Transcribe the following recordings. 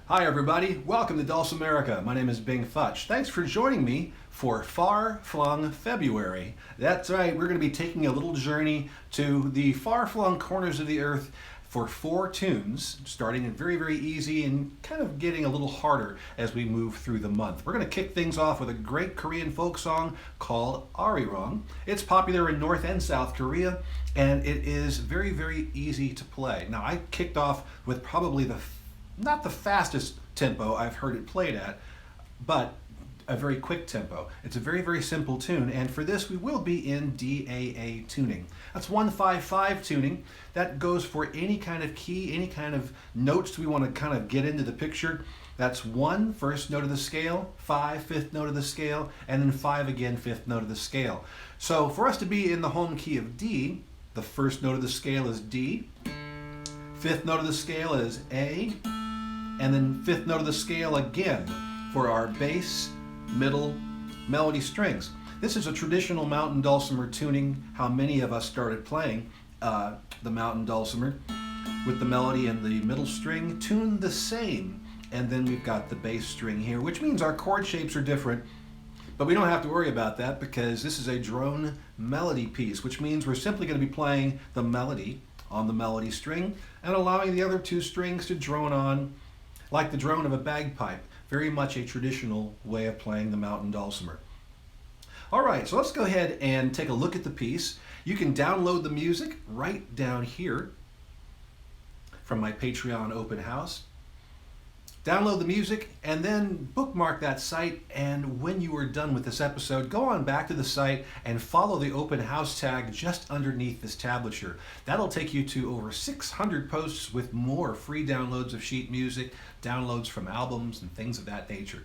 Hi everybody, welcome to Dulcimerica. My name is Futch. Thanks for joining me for Far-Flung February. That's right, we're going to be taking a little journey to the far-flung corners of the earth for 4 tunes, starting very easy and kind of getting a little harder as we move through the month. We're going to kick things off with a great Korean folk song called Arirang. It's popular in North and South Korea, and it is very easy to play. Now, I kicked off with probably not the fastest tempo I've heard it played at, but a very quick tempo. It's a very simple tune, and for this we will be in DAA tuning. That's 1-5-5 tuning. That goes for any kind of key, any kind of notes we want to kind of get into the picture. That's 1, first note of the scale, 5, fifth note of the scale, and then 5 again, fifth note of the scale. So for us to be in the home key of D, the first note of the scale is D, fifth note of the scale is A, and then fifth note of the scale again for our bass, middle, melody strings. This is a traditional mountain dulcimer tuning, how many of us started playing the mountain dulcimer with the melody and the middle string tuned the same. And then we've got the bass string here, which means our chord shapes are different, but we don't have to worry about that because this is a drone melody piece, which means we're simply going to be playing the melody on the melody string and allowing the other 2 strings to drone on like the drone of a bagpipe. Very much a traditional way of playing the mountain dulcimer. Alright, so let's go ahead and take a look at the piece. You can download the music right down here from my Patreon open house. Download the music and then bookmark that site, and when you are done with this episode, go on back to the site and follow the open house tag just underneath this tablature. That'll take you to over 600 posts with more free downloads of sheet music, downloads from albums and things of that nature.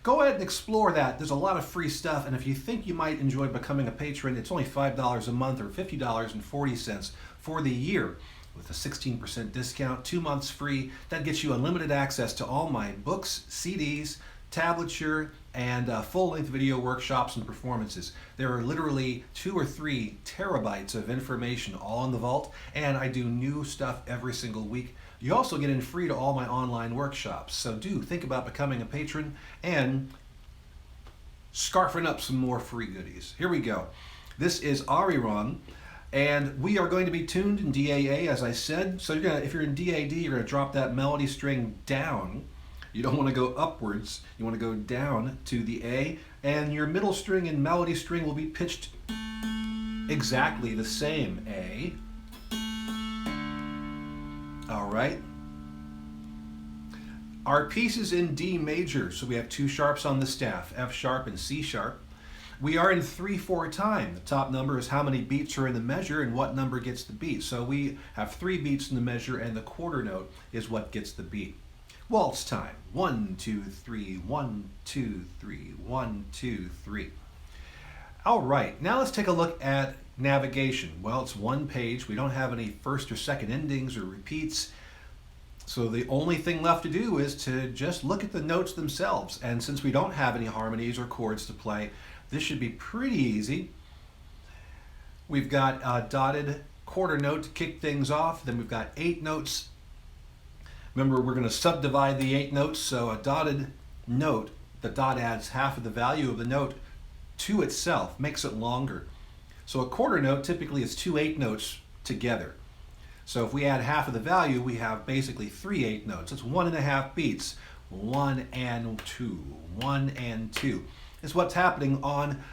Go ahead and explore that. There's a lot of free stuff, and if you think you might enjoy becoming a patron, it's only $5 a month or $50.40 for the year. With a 16% discount, 2 months free. That gets you unlimited access to all my books, CDs, tablature, and full-length video workshops and performances. There are literally 2 or 3 terabytes of information all in the vault, and I do new stuff every single week. You also get in free to all my online workshops, so do think about becoming a patron and scarfing up some more free goodies. Here we go. This is Arirang. And we are going to be tuned in DAA, as I said. So if you're in DAD, you're going to drop that melody string down. You don't want to go upwards. You want to go down to the A. And your middle string and melody string will be pitched exactly the same. A. All right. Our piece is in D major, so we have 2 sharps on the staff, F sharp and C sharp. We are in 3/4 time. The top number is how many beats are in the measure and what number gets the beat. So we have 3 beats in the measure, and the quarter note is what gets the beat. Waltz time. 1, 2, 3, 1, 2, 3, 1, 2, 3. All right, now let's take a look at navigation. Well, it's 1 page. We don't have any first or second endings or repeats. So the only thing left to do is to just look at the notes themselves. And since we don't have any harmonies or chords to play, this should be pretty easy. We've got a dotted quarter note to kick things off. Then we've got 8 notes. Remember, we're going to subdivide the 8 notes. So a dotted note, the dot adds half of the value of the note to itself, makes it longer. So a quarter note typically is 2 8 notes together. So if we add half of the value, we have basically 3 8 notes. It's 1.5 beats. 1 and 2, 1 and 2. Is what's happening on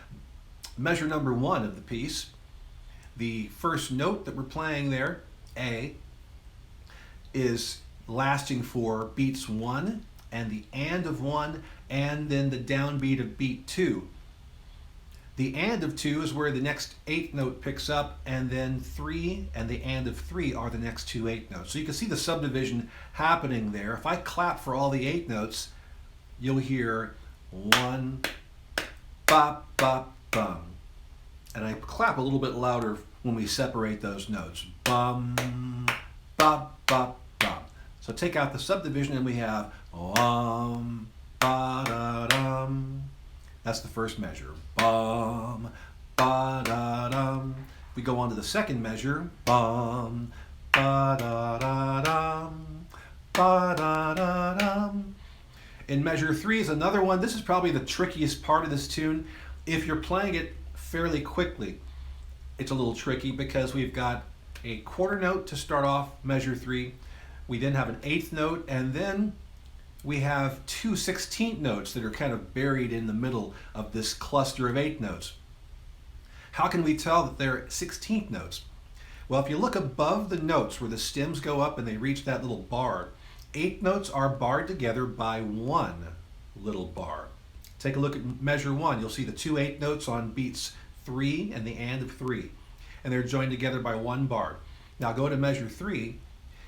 measure number 1 of the piece. The first note that we're playing there, A, is lasting for beats 1 and the and of 1 and then the downbeat of beat 2. The and of 2 is where the next 8 note picks up, and then 3 and the and of 3 are the next 2 8 notes. So you can see the subdivision happening there. If I clap for all the 8 notes, you'll hear 1, bop, bop, bum. And I clap a little bit louder when we separate those notes. Bum, bop, bop, bop. So take out the subdivision and we have ba, da, dum. That's the first measure. Bum, ba, da, dum. We go on to the second measure. Bum, ba, da, da, dum. Ba, da, da, dum. In measure 3 is another one. This is probably the trickiest part of this tune. If you're playing it fairly quickly, it's a little tricky because we've got a quarter note to start off measure 3. We then have an eighth note, and then we have two 16th notes that are kind of buried in the middle of this cluster of 8 notes. How can we tell that they're 16th notes? Well, if you look above the notes where the stems go up and they reach that little bar, 8 notes are barred together by one little bar. Take a look at measure 1. You'll see the two 8 notes on beats 3 and the and of 3. And they're joined together by one bar. Now go to measure 3,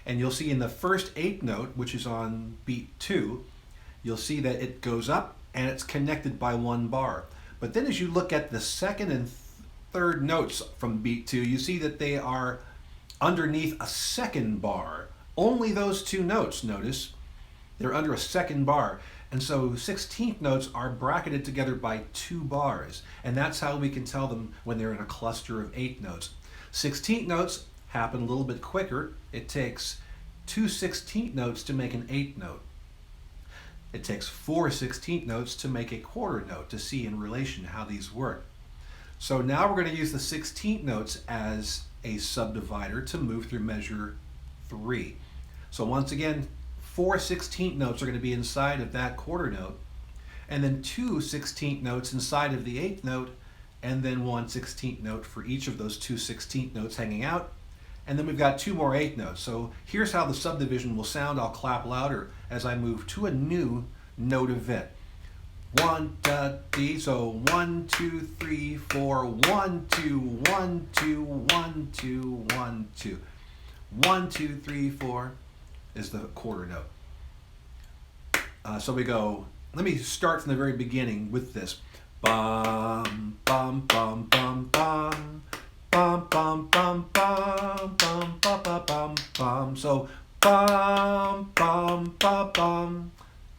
and you'll see in the first 8 note, which is on beat 2, you'll see that it goes up and it's connected by one bar. But then as you look at the second and third notes from beat 2, you see that they are underneath a second bar. Only those two notes, notice, they're under a second bar. And so 16th notes are bracketed together by 2 bars. And that's how we can tell them when they're in a cluster of 8 notes. 16th notes happen a little bit quicker. It takes 2 16th notes to make an 8th note. It takes 4 16th notes to make a quarter note, to see in relation how these work. So now we're going to use the 16th notes as a subdivider to move through measure 3. So once again, 4 16th notes are going to be inside of that quarter note, and then 2 16th notes inside of the 8th note, and then 1 16th note for each of those 2 16th notes hanging out. And then we've got 2 more 8th notes. So here's how the subdivision will sound. I'll clap louder as I move to a new note event. 1, 2, 3, so 1, 2, 3, 4, 1, 2, 1, 2, 1, 2, 1, 2. 1, 2, 3, 4 is the quarter note. So we go, let me start from the very beginning with this. Bum, bum, bum, bum, bum. Bum, bum, bum, bum, bum, bum, bum, bum, bum. So bum, bum, bum, bum.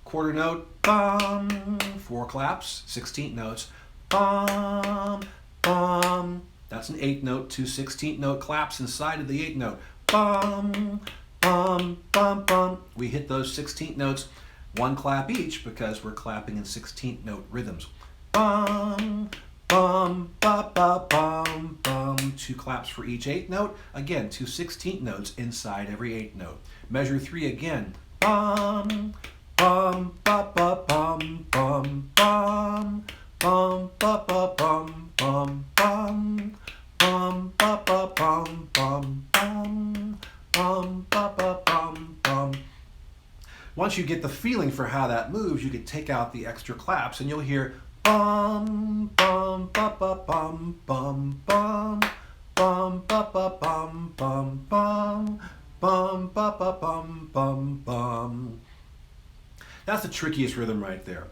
Quarter note, bum. 4 claps, 16th notes. Bum, bum. That's an 8th note, 2 16th note claps inside of the 8th note. Bum, bum, bum, bum. We hit those 16th notes, 1 clap each because we're clapping in 16th note rhythms. Bum, bum, ba, ba, bum, bum. 2 claps for each 8th note. Again, 2 16th notes inside every 8th note. Measure 3 again. Bum, bum, ba, ba, bum, bum, bum. Bum, ba, ba, bum, bum, bum. Bum, ba, ba, bum, bum, bum. Bum, ba, ba, bum, bum. Once you get the feeling for how that moves, you can take out the extra claps and you'll hear bum, bum, ba, ba, bum, bum, bum. Bum, ba, ba, bum, bum, bum. Bum, ba, ba, bum, bum, bum. That's the trickiest rhythm right there.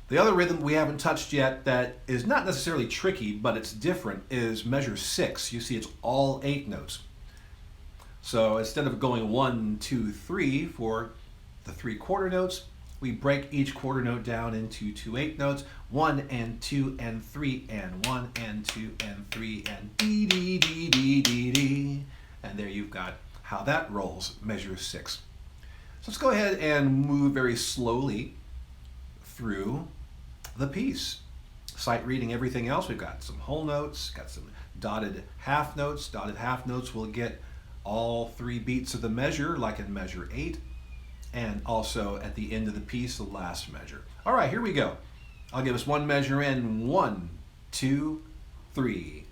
The other rhythm we haven't touched yet that is not necessarily tricky, but it's different, is measure 6. You see it's all 8 notes. So instead of going 1, 2, 3 for the 3 quarter notes, we break each quarter note down into 2 8 notes, 1 and 2 and 3 and 1 and 2 and 3 and dee dee dee dee dee dee. And there you've got how that rolls, measure 6. So let's go ahead and move very slowly through the piece. Sight reading everything else. We've got some whole notes, got some dotted half notes. Dotted half notes will get all 3 beats of the measure, like in measure 8, and also at the end of the piece, the last measure. All right, here we go. I'll give us one measure in. 1, 2, 3.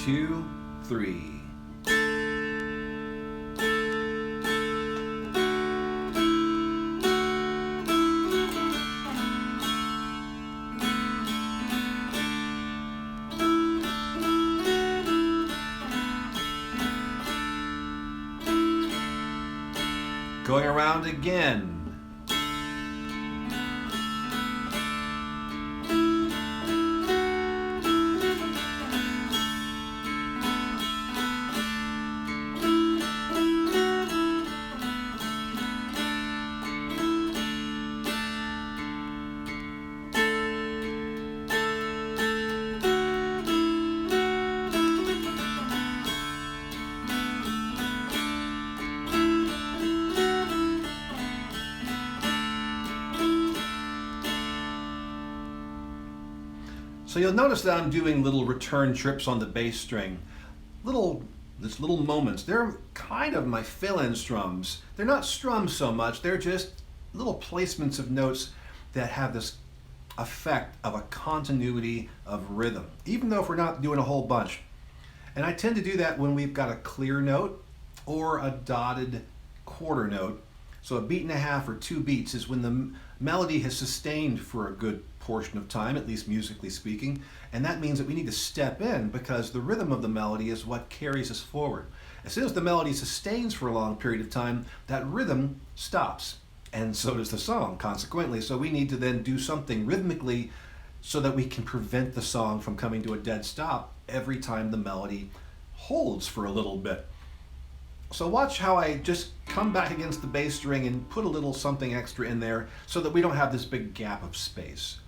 Two, 3. Going around again. So you'll notice that I'm doing little return trips on the bass string. These little moments. They're kind of my fill-in strums. They're not strums so much, they're just little placements of notes that have this effect of a continuity of rhythm, even though if we're not doing a whole bunch. And I tend to do that when we've got a clear note or a dotted quarter note. So a beat and a half or 2 beats is when the melody has sustained for a good portion of time, at least musically speaking, and that means that we need to step in because the rhythm of the melody is what carries us forward. As soon as the melody sustains for a long period of time, that rhythm stops, and so does the song, consequently. So we need to then do something rhythmically so that we can prevent the song from coming to a dead stop every time the melody holds for a little bit. So watch how I just come back against the bass string and put a little something extra in there so that we don't have this big gap of space.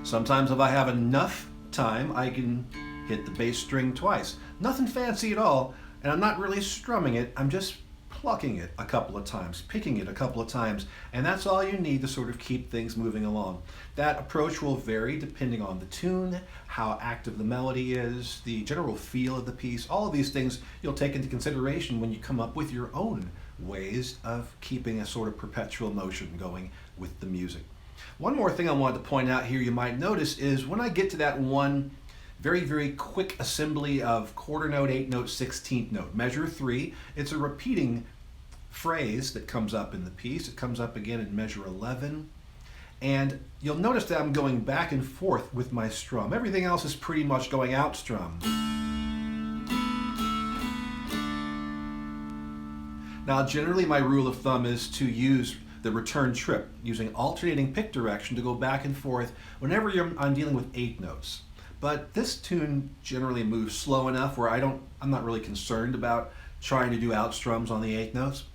Sometimes if I have enough time, I can hit the bass string twice. Nothing fancy at all, and I'm not really strumming it, I'm just plucking it a couple of times, picking it a couple of times, and that's all you need to sort of keep things moving along. That approach will vary depending on the tune, how active the melody is, the general feel of the piece. All of these things you'll take into consideration when you come up with your own ways of keeping a sort of perpetual motion going with the music. One more thing I wanted to point out here you might notice is when I get to that one very quick assembly of quarter note, 8th note, 16th note, measure 3, it's a repeating phrase that comes up in the piece. It comes up again in measure 11, and you'll notice that I'm going back and forth with my strum. Everything else is pretty much going out strum. Now generally my rule of thumb is to use the return trip, using alternating pick direction to go back and forth whenever I'm dealing with 8 notes. But this tune generally moves slow enough where I'm not really concerned about trying to do out strums on the 8 notes.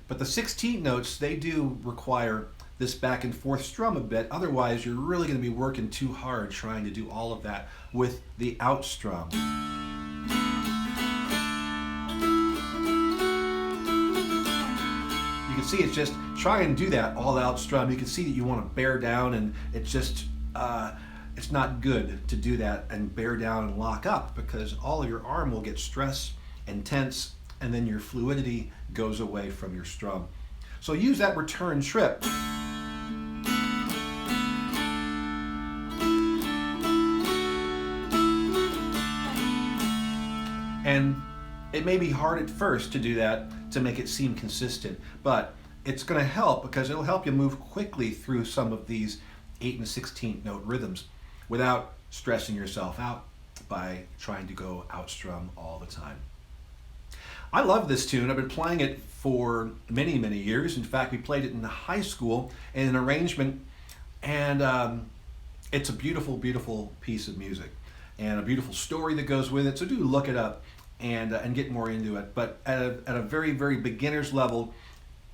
But the 16th notes, they do require this back and forth strum a bit, otherwise you're really going to be working too hard trying to do all of that with the out strum. You can see it's just try and do that all out strum. You can see that you want to bear down, and it's just it's not good to do that and bear down and lock up because all of your arm will get stressed and tense, and then your fluidity goes away from your strum. So use that return trip. And it may be hard at first to do that to make it seem consistent, but it's going to help because it'll help you move quickly through some of these 8th and 16th note rhythms without stressing yourself out by trying to go out strum all the time. I love this tune. I've been playing it for many years. In fact, we played it in high school in an arrangement, and it's a beautiful piece of music and a beautiful story that goes with it. So do look it up and get more into it. But at a very beginner's level,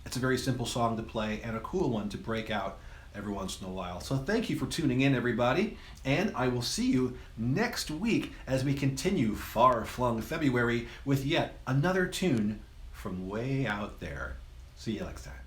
it's a very simple song to play and a cool one to break out every once in a while. So thank you for tuning in, everybody, and I will see you next week as we continue Far-Flung February with yet another tune from way out there. See you next time.